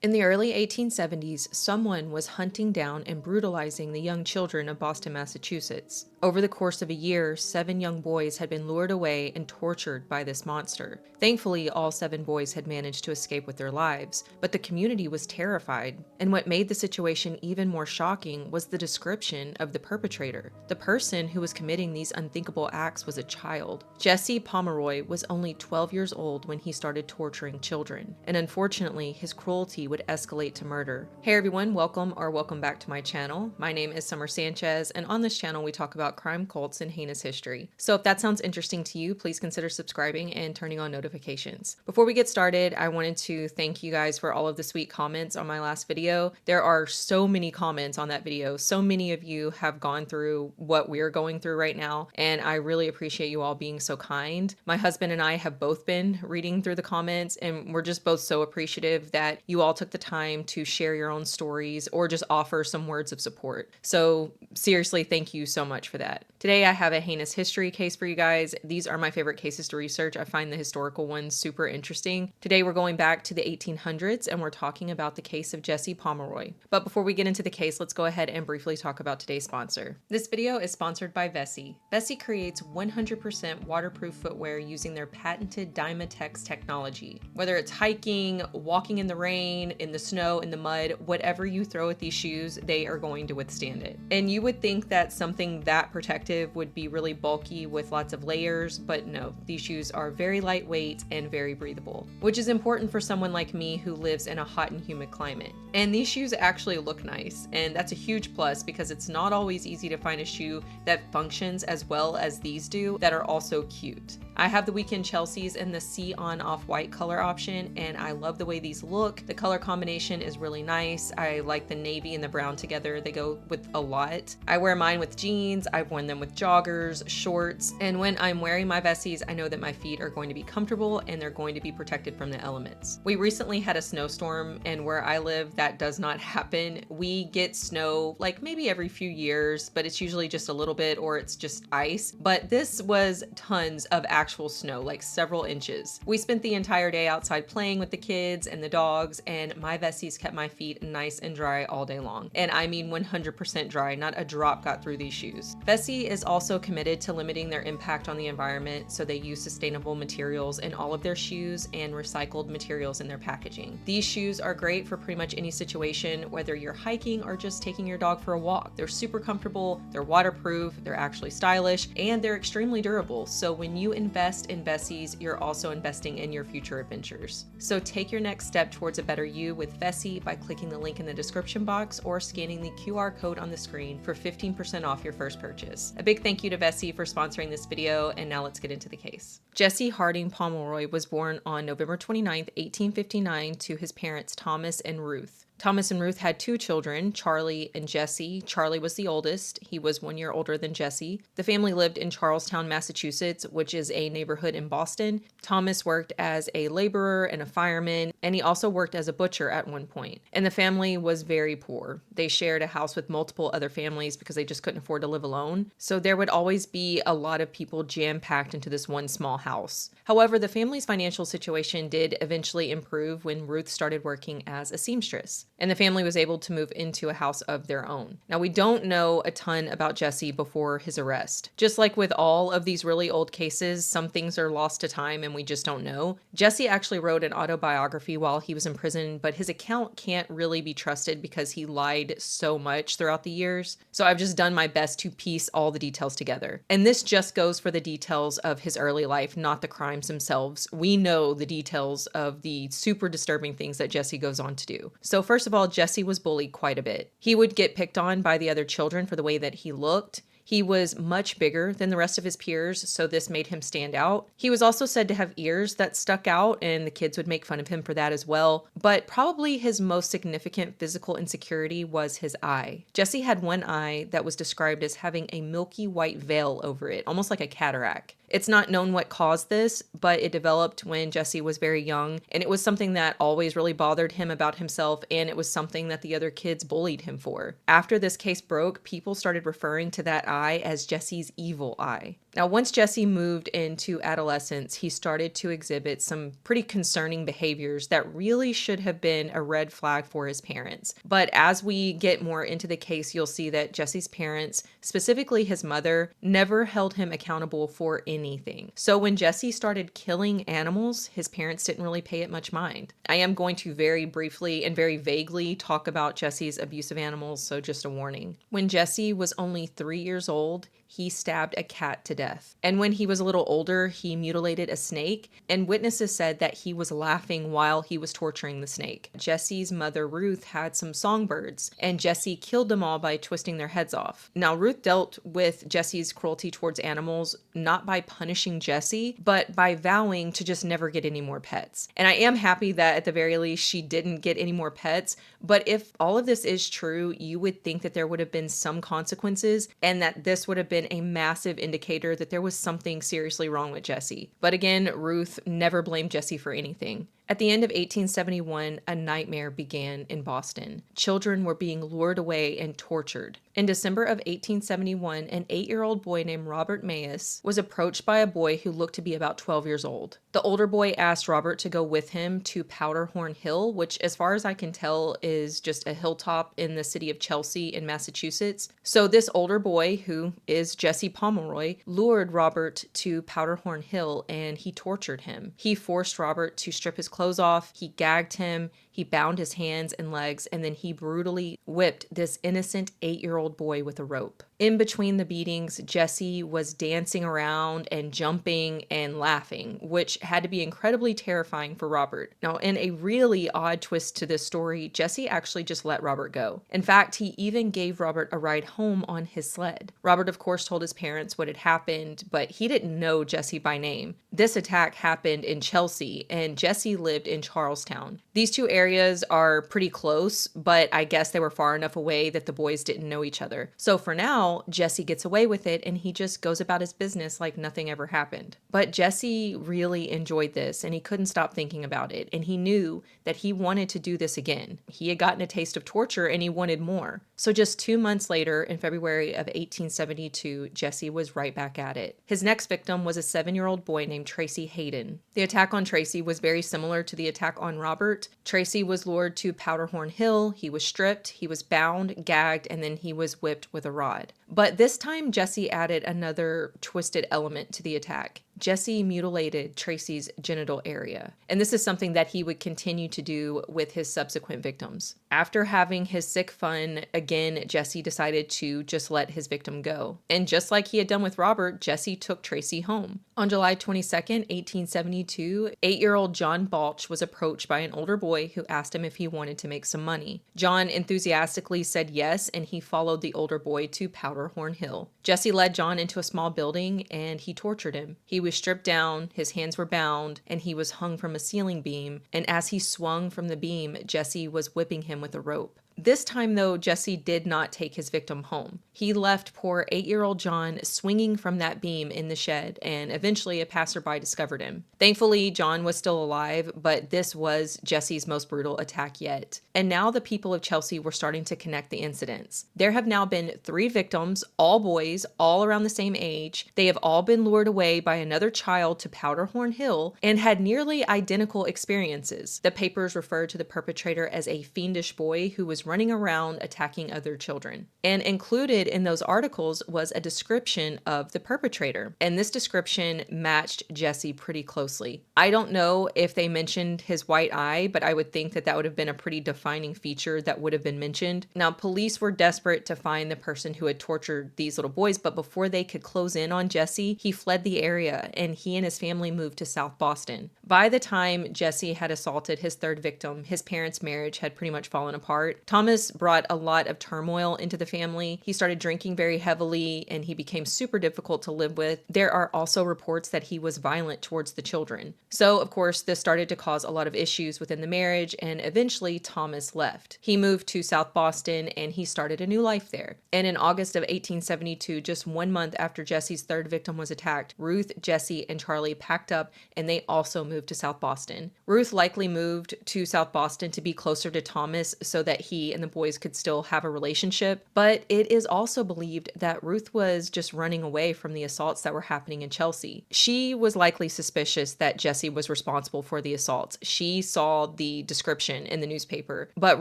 In the early 1870s, someone was hunting down and brutalizing the young children of Boston, Massachusetts. Over the course of a year, 7 young boys had been lured away and tortured by this monster. Thankfully, all 7 boys had managed to escape with their lives, but the community was terrified. And what made the situation even more shocking was the description of the perpetrator. The person who was committing these unthinkable acts was a child. Jesse Pomeroy was only 12 years old when he started torturing children, and unfortunately, his cruelty would escalate to murder. Hey everyone, welcome back to my channel. My name is Summer Sanchez, and on this channel we talk about crime, cults, and heinous history. So if that sounds interesting to you, please consider subscribing and turning on notifications. Before we get started, I wanted to thank you guys for all of the sweet comments on my last video. There are so many comments on that video. So many of you have gone through what we're going through right now, and I really appreciate you all being so kind. My husband and I have both been reading through the comments, and we're just both so appreciative that you all took the time to share your own stories or just offer some words of support. So seriously, thank you so much for that. Today I have a heinous history case for you guys. These are my favorite cases to research. I find the historical ones super interesting. Today we're going back to the 1800s and we're talking about the case of Jesse Pomeroy. But before we get into the case, let's go ahead and briefly talk about today's sponsor. This video is sponsored by Vessi. Vessi creates 100% waterproof footwear using their patented Dymatex technology. Whether it's hiking, walking in the rain, in the snow, in the mud, whatever you throw at these shoes, they are going to withstand it. And you would think that something that protective would be really bulky with lots of layers, but no, these shoes are very lightweight and very breathable, which is important for someone like me who lives in a hot and humid climate. And these shoes actually look nice, and that's a huge plus because it's not always easy to find a shoe that functions as well as these do that are also cute. I have the Weekend Chelseas in the sea on off-white color option, and I love the way these look. The color combination is really nice. I like the navy and the brown together. They go with a lot. I wear mine with jeans. I've worn them with joggers, shorts, and when I'm wearing my Vessies, I know that my feet are going to be comfortable and they're going to be protected from the elements. We recently had a snowstorm, and where I live, that does not happen. We get snow like maybe every few years, but it's usually just a little bit or it's just ice. But this was tons of actual snow, like several inches. We spent the entire day outside playing with the kids and the dogs, and my Vessies kept my feet nice and dry all day long. And I mean 100% dry, not a drop got through these shoes. Vessi is also committed to limiting their impact on the environment, so they use sustainable materials in all of their shoes and recycled materials in their packaging. These shoes are great for pretty much any situation, whether you're hiking or just taking your dog for a walk. They're super comfortable, they're waterproof, they're actually stylish, and they're extremely durable. So when you invest in Vessies, you're also investing in your future adventures. So take your next step towards a better you with Vessi by clicking the link in the description box or scanning the QR code on the screen for 15% off your first purchase. A big thank you to Vessi for sponsoring this video, and now let's get into the case. Jesse Harding Pomeroy was born on November 29th, 1859 to his parents Thomas and Ruth. Thomas and Ruth had 2 children, Charlie and Jesse. Charlie was the oldest. He was 1 year older than Jesse. The family lived in Charlestown, Massachusetts, which is a neighborhood in Boston. Thomas worked as a laborer and a fireman, and he also worked as a butcher at one point. And the family was very poor. They shared a house with multiple other families because they just couldn't afford to live alone. So there would always be a lot of people jam-packed into this one small house. However, the family's financial situation did eventually improve when Ruth started working as a seamstress, and the family was able to move into a house of their own. Now, we don't know a ton about Jesse before his arrest. Just like with all of these really old cases, some things are lost to time and we just don't know. Jesse actually wrote an autobiography while he was in prison, but his account can't really be trusted because he lied so much throughout the years. So I've just done my best to piece all the details together. And this just goes for the details of his early life, not the crimes themselves. We know the details of the super disturbing things that Jesse goes on to do. So first of all, Jesse was bullied quite a bit. He would get picked on by the other children for the way that he looked. He was much bigger than the rest of his peers, so this made him stand out. He was also said to have ears that stuck out, and the kids would make fun of him for that as well. But probably his most significant physical insecurity was his eye. Jesse had one eye that was described as having a milky white veil over it, almost like a cataract. It's not known what caused this, but it developed when Jesse was very young, and it was something that always really bothered him about himself, and it was something that the other kids bullied him for. After this case broke, people started referring to that eye as Jesse's evil eye. Now, once Jesse moved into adolescence, he started to exhibit some pretty concerning behaviors that really should have been a red flag for his parents. But as we get more into the case, you'll see that Jesse's parents, specifically his mother, never held him accountable for anything. So when Jesse started killing animals, his parents didn't really pay it much mind. I am going to very briefly and very vaguely talk about Jesse's abuse of animals, so just a warning. When Jesse was only 3 years old, he stabbed a cat to death. And when he was a little older, he mutilated a snake, and witnesses said that he was laughing while he was torturing the snake. Jesse's mother, Ruth, had some songbirds, and Jesse killed them all by twisting their heads off. Now, Ruth dealt with Jesse's cruelty towards animals not by punishing Jesse, but by vowing to just never get any more pets. And I am happy that at the very least she didn't get any more pets, but if all of this is true, you would think that there would have been some consequences and that this would have been a massive indicator that there was something seriously wrong with Jesse. But again, Ruth never blamed Jesse for anything. At the end of 1871, a nightmare began in Boston. Children were being lured away and tortured. In December of 1871, an 8-year-old boy named Robert Mayes was approached by a boy who looked to be about 12 years old. The older boy asked Robert to go with him to Powderhorn Hill, which, as far as I can tell, is just a hilltop in the city of Chelsea in Massachusetts. So this older boy, who is Jesse Pomeroy, lured Robert to Powderhorn Hill and he tortured him. He forced Robert to strip his clothes off, he gagged him, he bound his hands and legs, and then he brutally whipped this innocent 8-year-old boy with a rope. In between the beatings, Jesse was dancing around and jumping and laughing, which had to be incredibly terrifying for Robert. Now, in a really odd twist to this story, Jesse actually just let Robert go. In fact, he even gave Robert a ride home on his sled. Robert, of course, told his parents what had happened, but he didn't know Jesse by name. This attack happened in Chelsea, and Jesse lived in Charlestown. These two areas are pretty close, but I guess they were far enough away that the boys didn't know each other. So for now, Jesse gets away with it and he just goes about his business like nothing ever happened. But Jesse really enjoyed this and he couldn't stop thinking about it, and he knew that he wanted to do this again. He had gotten a taste of torture and he wanted more. So just 2 months later, in February of 1872, Jesse was right back at it. His next victim was a 7-year-old boy named Tracy Hayden. The attack on Tracy was very similar to the attack on Robert. Tracy was lured to Powderhorn Hill, he was stripped, he was bound, gagged, and then he was whipped with a rod. But this time, Jesse added another twisted element to the attack. Jesse mutilated Tracy's genital area, and this is something that he would continue to do with his subsequent victims. After having his sick fun, again, Jesse decided to just let his victim go. And just like he had done with Robert, Jesse took Tracy home. On July 22nd, 1872, 8-year-old John Balch was approached by an older boy who asked him if he wanted to make some money. John enthusiastically said yes, and he followed the older boy to Powderhorn Hill. Jesse led John into a small building and he tortured him. He was stripped down, his hands were bound, and he was hung from a ceiling beam, and as he swung from the beam, Jesse was whipping him with a rope. This time, though, Jesse did not take his victim home. He left poor 8-year-old John swinging from that beam in the shed, and eventually a passerby discovered him. Thankfully, John was still alive, but this was Jesse's most brutal attack yet. And now the people of Chelsea were starting to connect the incidents. There have now been 3 victims, all boys, all around the same age. They have all been lured away by another child to Powderhorn Hill and had nearly identical experiences. The papers referred to the perpetrator as a fiendish boy who was running around attacking other children. And included in those articles was a description of the perpetrator. And this description matched Jesse pretty closely. I don't know if they mentioned his white eye, but I would think that that would have been a pretty defining feature that would have been mentioned. Now, police were desperate to find the person who had tortured these little boys, but before they could close in on Jesse, he fled the area and he and his family moved to South Boston. By the time Jesse had assaulted his 3rd victim, his parents' marriage had pretty much fallen apart. Thomas brought a lot of turmoil into the family. He started drinking very heavily and he became super difficult to live with. There are also reports that he was violent towards the children. So, of course, this started to cause a lot of issues within the marriage, and eventually Thomas left. He moved to South Boston and he started a new life there. And in August of 1872, just 1 month after Jesse's 3rd victim was attacked, Ruth, Jesse, and Charlie packed up and they also moved moved to South Boston. Ruth likely moved to South Boston to be closer to Thomas so that he and the boys could still have a relationship, but it is also believed that Ruth was just running away from the assaults that were happening in Chelsea. She was likely suspicious that Jesse was responsible for the assaults. She saw the description in the newspaper, but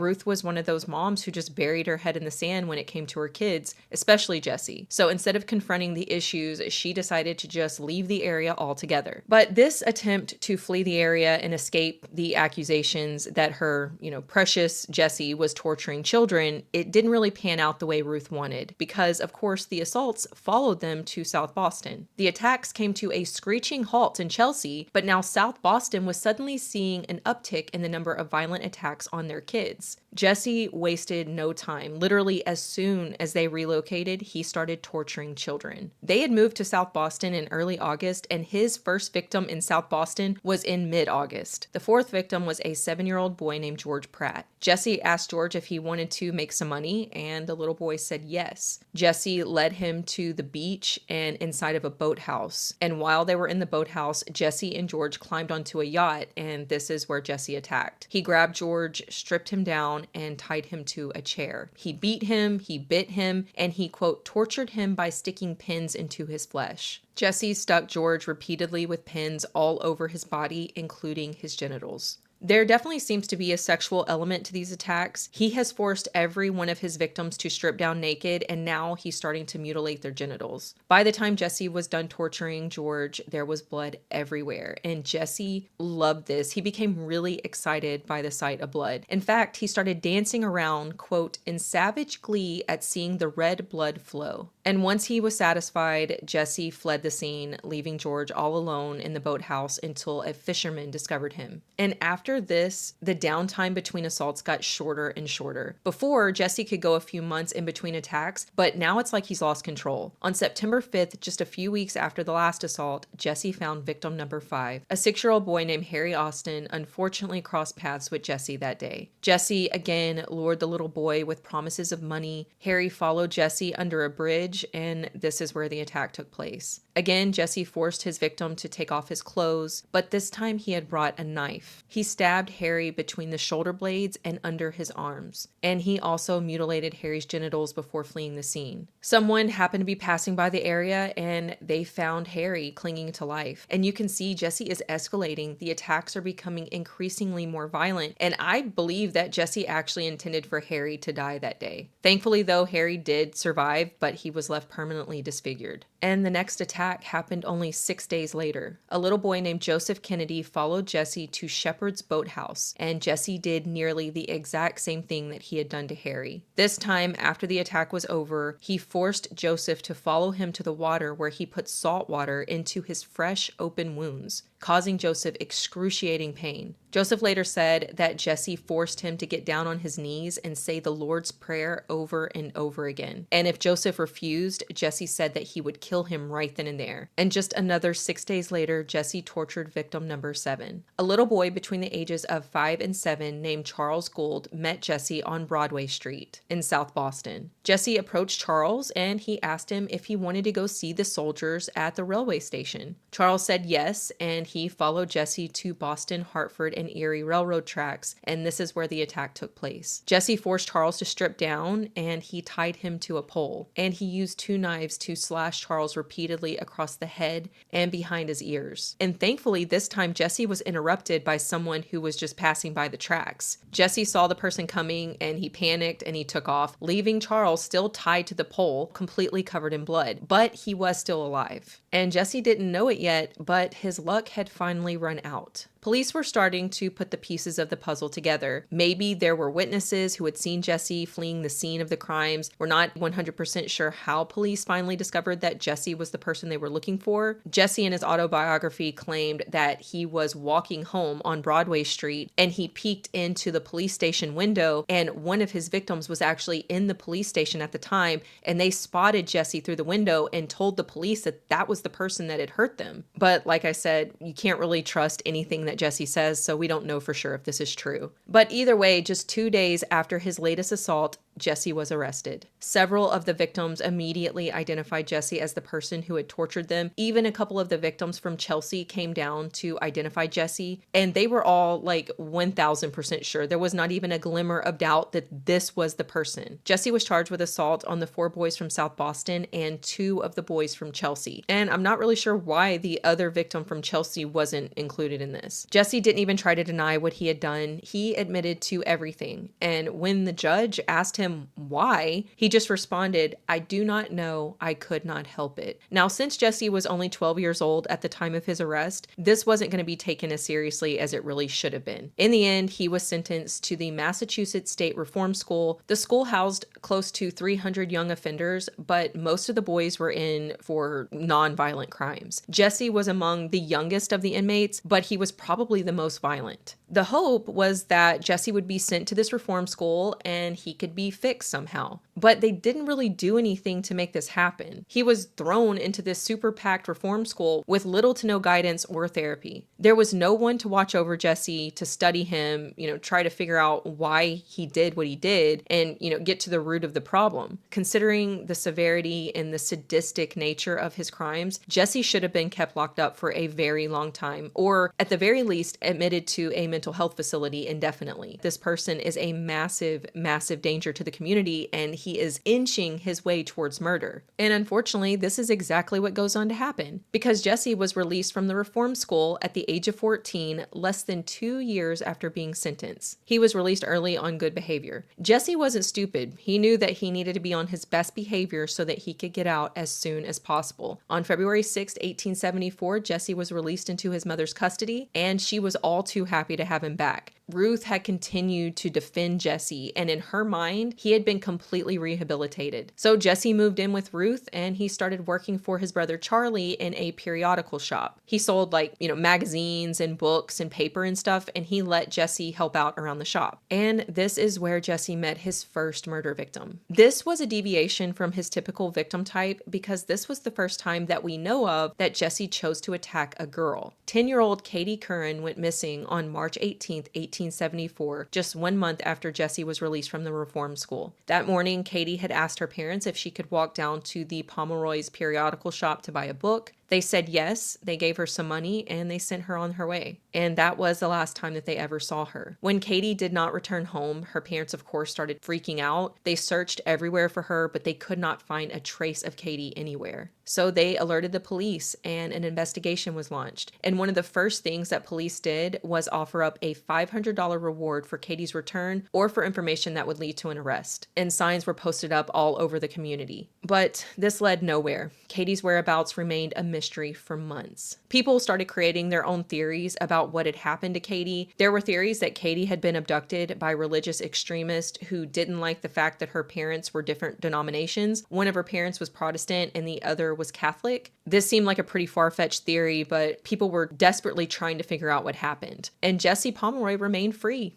Ruth was one of those moms who just buried her head in the sand when it came to her kids, especially Jesse. So instead of confronting the issues, she decided to just leave the area altogether. But this attempt to flee the area and escape the accusations that her, precious Jesse was torturing children, it didn't really pan out the way Ruth wanted, because of course the assaults followed them to South Boston. The attacks came to a screeching halt in Chelsea, but now South Boston was suddenly seeing an uptick in the number of violent attacks on their kids. Jesse wasted no time. Literally, as soon as they relocated, he started torturing children. They had moved to South Boston in early August, and his first victim in South Boston was in mid-August. The fourth victim was a 7-year-old boy named George Pratt. Jesse asked George if he wanted to make some money, and the little boy said yes. Jesse led him to the beach and inside of a boathouse. And while they were in the boathouse, Jesse and George climbed onto a yacht, and this is where Jesse attacked. He grabbed George, stripped him down, and tied him to a chair. He beat him, he bit him, and he, quote, tortured him by sticking pins into his flesh. Jesse stuck George repeatedly with pins all over his body, including his genitals. There definitely seems to be a sexual element to these attacks. He has forced every one of his victims to strip down naked, and now he's starting to mutilate their genitals. By the time Jesse was done torturing George, there was blood everywhere, and Jesse loved this. He became really excited by the sight of blood. In fact, he started dancing around, quote, in savage glee at seeing the red blood flow. And once he was satisfied, Jesse fled the scene, leaving George all alone in the boathouse until a fisherman discovered him. And after this, the downtime between assaults got shorter and shorter. Before, Jesse could go a few months in between attacks, but now it's like he's lost control. On September 5th, just a few weeks after the last assault, Jesse found victim number 5. A 6-year-old boy named Harry Austin unfortunately crossed paths with Jesse that day. Jesse again lured the little boy with promises of money. Harry followed Jesse under a bridge, and this is where the attack took place. Again, Jesse forced his victim to take off his clothes, but this time he had brought a knife. He stabbed Harry between the shoulder blades and under his arms, and he also mutilated Harry's genitals before fleeing the scene. Someone happened to be passing by the area, and they found Harry clinging to life. And you can see Jesse is escalating. The attacks are becoming increasingly more violent, and I believe that Jesse actually intended for Harry to die that day. Thankfully, though, Harry did survive, but he was left permanently disfigured. And the next attack happened only 6 days later. A little boy named Joseph Kennedy followed Jesse to Shepherd's boathouse, and Jesse did nearly the exact same thing that he had done to Harry. This time, after the attack was over, he forced Joseph to follow him to the water, where he put salt water into his fresh, open wounds, causing Joseph excruciating pain. Joseph later said that Jesse forced him to get down on his knees and say the Lord's Prayer over and over again. And if Joseph refused, Jesse said that he would kill him right then and there. And just another 6 days later, Jesse tortured victim number 7. A little boy between the ages of 5 and 7 named Charles Gould met Jesse on Broadway Street in South Boston. Jesse approached Charles and he asked him if he wanted to go see the soldiers at the railway station. Charles said yes, and he followed Jesse to Boston, Hartford, and Erie railroad tracks, and this is where the attack took place. Jesse forced Charles to strip down, and he tied him to a pole, and he used 2 knives to slash Charles repeatedly across the head and behind his ears. And thankfully, this time Jesse was interrupted by someone who was just passing by the tracks. Jesse saw the person coming, and he panicked and he took off, leaving Charles still tied to the pole, completely covered in blood, but he was still alive. And Jesse didn't know it yet, but his luck had finally run out. Police were starting to put the pieces of the puzzle together. Maybe there were witnesses who had seen Jesse fleeing the scene of the crimes. We're not 100% sure how police finally discovered that Jesse was the person they were looking for. Jesse in his autobiography claimed that he was walking home on Broadway Street and he peeked into the police station window, and one of his victims was actually in the police station at the time, and they spotted Jesse through the window and told the police that that was the person that had hurt them. But like I said, you can't really trust anything that Jesse says, so we don't know for sure if this is true. But either way, just 2 days after his latest assault, Jesse was arrested. Several of the victims immediately identified Jesse as the person who had tortured them. Even a couple of the victims from Chelsea came down to identify Jesse, and they were all like 1000% sure. There was not even a glimmer of doubt that this was the person. Jesse was charged with assault on the 4 boys from South Boston and 2 of the boys from Chelsea. And I'm not really sure why the other victim from Chelsea wasn't included in this. Jesse didn't even try to deny what he had done. He admitted to everything. And when the judge asked him why, he just responded, "I do not know. I could not help it." Now, since Jesse was only 12 years old at the time of his arrest, this wasn't going to be taken as seriously as it really should have been. In the end, he was sentenced to the Massachusetts State Reform School. The school housed close to 300 young offenders, but most of the boys were in for non-violent crimes. Jesse was among the youngest of the inmates, but he was probably the most violent. The hope was that Jesse would be sent to this reform school and he could be fixed somehow. But they didn't really do anything to make this happen. He was thrown into this super packed reform school with little to no guidance or therapy. There was no one to watch over Jesse, to study him, try to figure out why he did what he did and, get to the root of the problem. Considering the severity and the sadistic nature of his crimes, Jesse should have been kept locked up for a very long time, or at the very least admitted to a mental health facility indefinitely. This person is a massive, massive danger to the community, and he is inching his way towards murder. And unfortunately, this is exactly what goes on to happen, because Jesse was released from the reform school at the age of 14, less than 2 years after being sentenced. He was released early on good behavior. Jesse wasn't stupid. He knew that he needed to be on his best behavior so that he could get out as soon as possible. On February 6, 1874, Jesse was released into his mother's custody, and she was all too happy to have him back. Ruth had continued to defend Jesse, and in her mind, he had been completely rehabilitated. So Jesse moved in with Ruth, and he started working for his brother Charlie in a periodical shop. He sold magazines and books and paper and stuff, and he let Jesse help out around the shop. And this is where Jesse met his first murder victim. This was a deviation from his typical victim type because this was the first time that we know of that Jesse chose to attack a girl. 10-year-old Katie Curran went missing on March 18th, 1874, just 1 month after Jesse was released from the reform school. That morning, Katie had asked her parents if she could walk down to the Pomeroy's periodical shop to buy a book. They said yes, they gave her some money, and they sent her on her way. And that was the last time that they ever saw her. When Katie did not return home, her parents, of course, started freaking out. They searched everywhere for her, but they could not find a trace of Katie anywhere. So they alerted the police, and an investigation was launched. And one of the first things that police did was offer up a $500 reward for Katie's return or for information that would lead to an arrest. And signs were posted up all over the community. But this led nowhere. Katie's whereabouts remained a mystery for months. People started creating their own theories about what had happened to Katie. There were theories that Katie had been abducted by religious extremists who didn't like the fact that her parents were different denominations. One of her parents was Protestant and the other was Catholic. This seemed like a pretty far-fetched theory, but people were desperately trying to figure out what happened. And Jesse Pomeroy remained free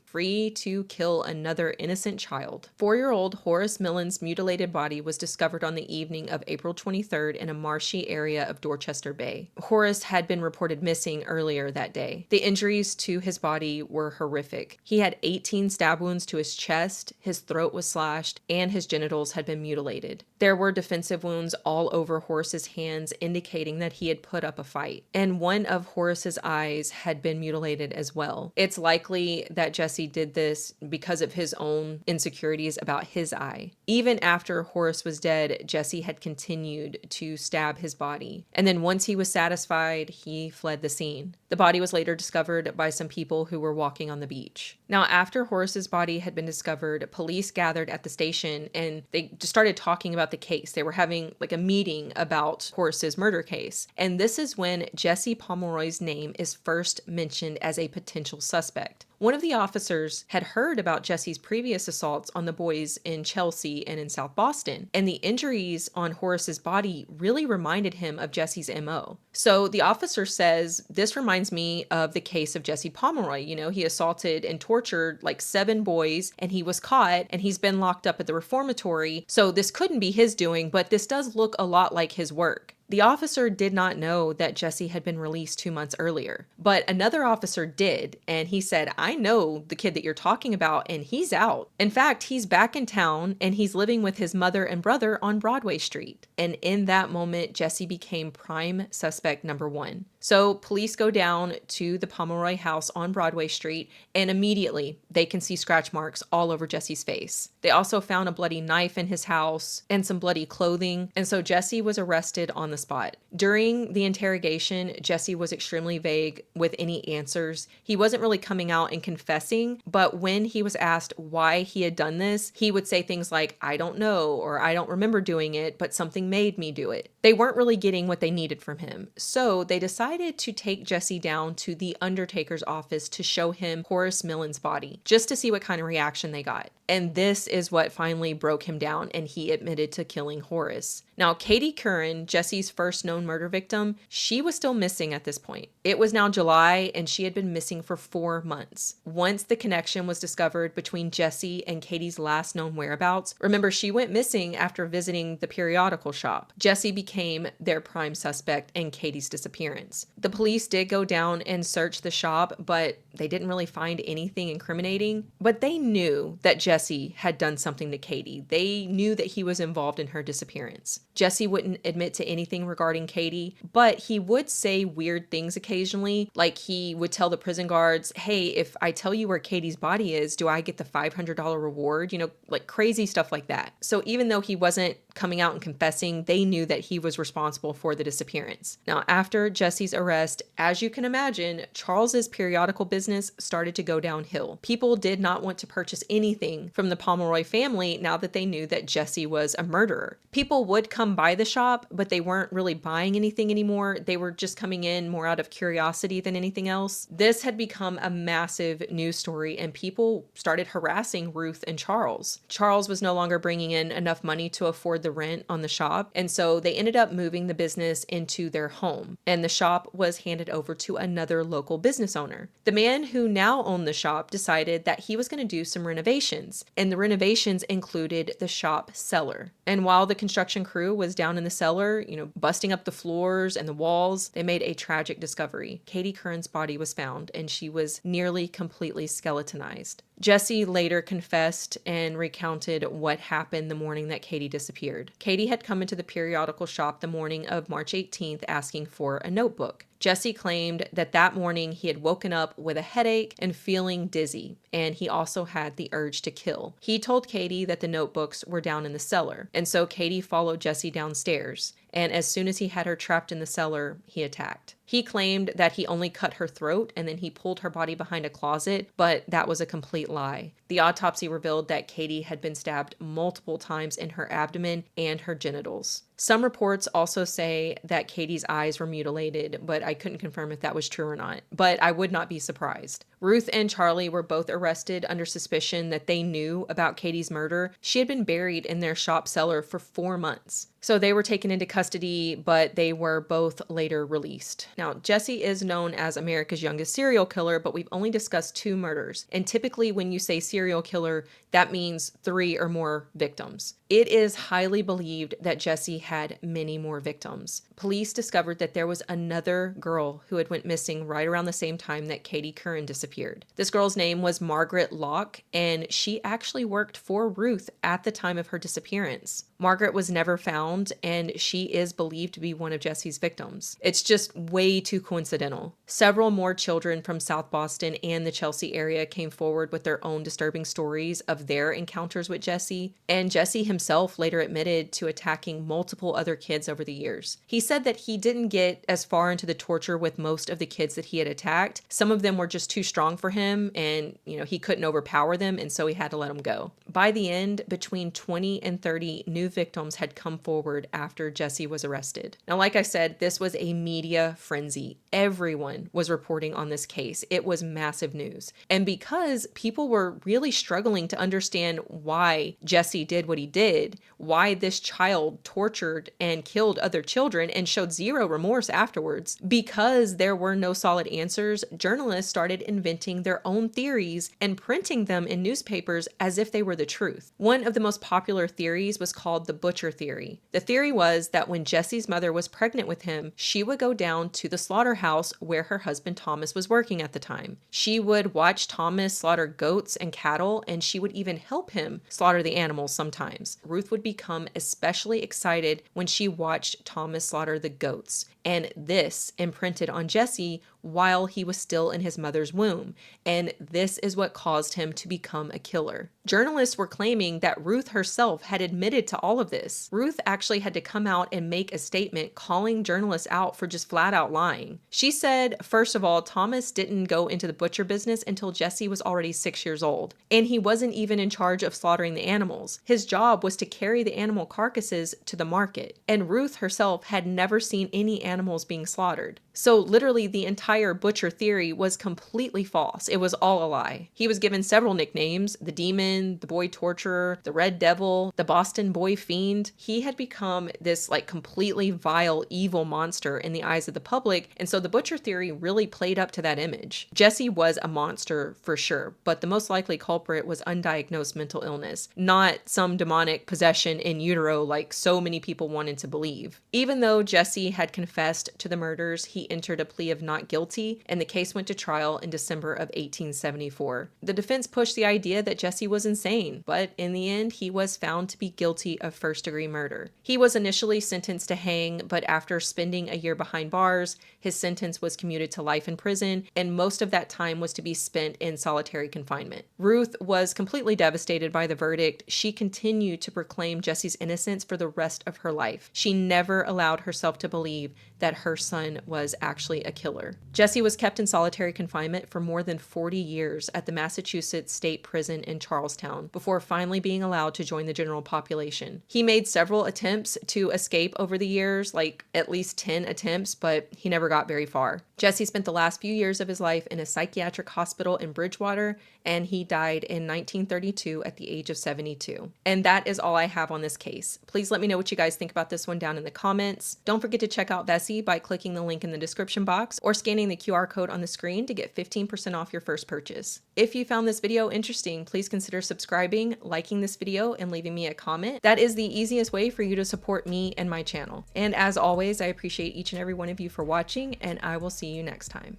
to kill another innocent child. 4-year-old Horace Millen's mutilated body was discovered on the evening of April 23rd in a marshy area of Dorchester Bay. Horace had been reported missing earlier that day. The injuries to his body were horrific. He had 18 stab wounds to his chest, his throat was slashed, and his genitals had been mutilated. There were defensive wounds all over Horace's hands, indicating that he had put up a fight. And one of Horace's eyes had been mutilated as well. It's likely that Jesse did this because of his own insecurities about his eye. Even after Horace was dead, Jesse had continued to stab his body. And then once he was satisfied, he fled the scene. The body was later discovered by some people who were walking on the beach. Now, after Horace's body had been discovered, police gathered at the station and they just started talking about the case. They were having a meeting about Horace's murder case. And this is when Jesse Pomeroy's name is first mentioned as a potential suspect. One of the officers had heard about Jesse's previous assaults on the boys in Chelsea and in South Boston, and the injuries on Horace's body really reminded him of Jesse's MO. So the officer says, "This reminds me of the case of Jesse Pomeroy. He assaulted and tortured 7 boys, and he was caught, and he's been locked up at the reformatory. So this couldn't be his doing, but this does look a lot like his work." The officer did not know that Jesse had been released 2 months earlier, but another officer did, and he said, I know the kid that you're talking about, and he's out. In fact, he's back in town, and he's living with his mother and brother on Broadway Street. And in that moment, Jesse became prime suspect number one. So police go down to the Pomeroy house on Broadway Street, and immediately they can see scratch marks all over Jesse's face. They also found a bloody knife in his house and some bloody clothing, and so Jesse was arrested on the spot. During the interrogation, Jesse was extremely vague with any answers. He wasn't really coming out and confessing, but when he was asked why he had done this, he would say things like, I don't know, or I don't remember doing it, but something made me do it. They weren't really getting what they needed from him, so they decided to take Jesse down to the undertaker's office to show him Horace Millen's body, just to see what kind of reaction they got. And this is what finally broke him down, and he admitted to killing Horace. Now, Katie Curran, Jesse's first known murder victim, she was still missing at this point. It was now July, and she had been missing for 4 months. Once the connection was discovered between Jesse and Katie's last known whereabouts, remember, she went missing after visiting the periodical shop. Jesse became their prime suspect in Katie's disappearance. The police did go down and search the shop, but they didn't really find anything incriminating. But they knew that Jesse had done something to Katie. They knew that he was involved in her disappearance. Jesse wouldn't admit to anything regarding Katie, but he would say weird things occasionally. Like he would tell the prison guards, hey, if I tell you where Katie's body is, do I get the $500 reward? You know, like crazy stuff like that. So even though he wasn't coming out and confessing, they knew that he was responsible for the disappearance. Now, after Jesse's arrest, as you can imagine, Charles's periodical business started to go downhill. People did not want to purchase anything from the Pomeroy family now that they knew that Jesse was a murderer. People would come by the shop, but they weren't really buying anything anymore. They were just coming in more out of curiosity than anything else. This had become a massive news story, and people started harassing Ruth and Charles. Charles was no longer bringing in enough money to afford the rent on the shop, and so they ended up moving the business into their home, and the shop was handed over to another local business owner. The man who now owned the shop decided that he was going to do some renovations, and the renovations included the shop cellar. And while the construction crew was down in the cellar, busting up the floors and the walls, they made a tragic discovery. Katie Curran's body was found, and she was nearly completely skeletonized. Jesse later confessed and recounted what happened the morning that Katie disappeared. Katie had come into the periodical shop the morning of March 18th asking for a notebook. Jesse claimed that that morning he had woken up with a headache and feeling dizzy, and he also had the urge to kill. He told Katie that the notebooks were down in the cellar, and so Katie followed Jesse downstairs, and as soon as he had her trapped in the cellar, he attacked. He claimed that he only cut her throat and then he pulled her body behind a closet, but that was a complete lie. The autopsy revealed that Katie had been stabbed multiple times in her abdomen and her genitals. Some reports also say that Katie's eyes were mutilated, but I couldn't confirm if that was true or not. But I would not be surprised. Ruth and Charlie were both arrested under suspicion that they knew about Katie's murder. She had been buried in their shop cellar for 4 months. So they were taken into custody, but they were both later released. Now, Jesse is known as America's youngest serial killer, but we've only discussed 2 murders. And typically when you say serial killer, that means 3 or more victims. It is highly believed that Jesse had many more victims. Police discovered that there was another girl who had went missing right around the same time that Katie Curran disappeared. This girl's name was Margaret Locke, and she actually worked for Ruth at the time of her disappearance. Margaret was never found, and she is believed to be one of Jesse's victims. It's just way too coincidental. Several more children from South Boston and the Chelsea area came forward with their own disturbing stories of their encounters with Jesse, and Jesse himself later admitted to attacking multiple other kids over the years. He said that he didn't get as far into the torture with most of the kids that he had attacked. Some of them were just too strong for him, and he couldn't overpower them, and so he had to let them go. By the end, between 20 and 30 new victims had come forward after Jesse was arrested. Now, like I said, this was a media frenzy. Everyone was reporting on this case. It was massive news. And because people were really struggling to understand why Jesse did what he did, why this child tortured and killed other children and showed zero remorse afterwards, because there were no solid answers, journalists started inventing their own theories and printing them in newspapers as if they were the the truth. One of the most popular theories was called the butcher theory. The theory was that when Jesse's mother was pregnant with him, she would go down to the slaughterhouse where her husband Thomas was working at the time. She would watch Thomas slaughter goats and cattle, and she would even help him slaughter the animals sometimes. Ruth would become especially excited when she watched Thomas slaughter the goats, and this imprinted on Jesse while he was still in his mother's womb, and this is what caused him to become a killer. Journalists were claiming that Ruth herself had admitted to all of this. Ruth actually had to come out and make a statement calling journalists out for just flat out lying. She said, first of all, Thomas didn't go into the butcher business until Jesse was already 6 years old, and he wasn't even in charge of slaughtering the animals. His job was to carry the animal carcasses to the market, and Ruth herself had never seen any animals being slaughtered. So literally the entire butcher theory was completely false. It was all a lie. He was given several nicknames: the demon, the boy torturer, the red devil, the Boston boy fiend. He had become this completely vile, evil monster in the eyes of the public, and so the butcher theory really played up to that image. Jesse was a monster for sure, but the most likely culprit was undiagnosed mental illness, not some demonic possession in utero like so many people wanted to believe. Even though Jesse had confessed to the murders, he entered a plea of not guilty, and the case went to trial in December of 1874. The defense pushed the idea that Jesse was insane, but in the end, he was found to be guilty of first-degree murder. He was initially sentenced to hang, but after spending a year behind bars, his sentence was commuted to life in prison, and most of that time was to be spent in solitary confinement. Ruth was completely devastated by the verdict. She continued to proclaim Jesse's innocence for the rest of her life. She never allowed herself to believe that her son was actually a killer. Jesse was kept in solitary confinement for more than 40 years at the Massachusetts State Prison in Charlestown before finally being allowed to join the general population. He made several attempts to escape over the years, at least 10 attempts, but he never got very far. Jesse spent the last few years of his life in a psychiatric hospital in Bridgewater, and he died in 1932 at the age of 72. And that is all I have on this case. Please let me know what you guys think about this one down in the comments. Don't forget to check out Bessie by clicking the link in the description box or scanning the QR code on the screen to get 15% off your first purchase. If you found this video interesting, please consider subscribing, liking this video, and leaving me a comment. That is the easiest way for you to support me and my channel. And as always, I appreciate each and every one of you for watching, and I will see you next time.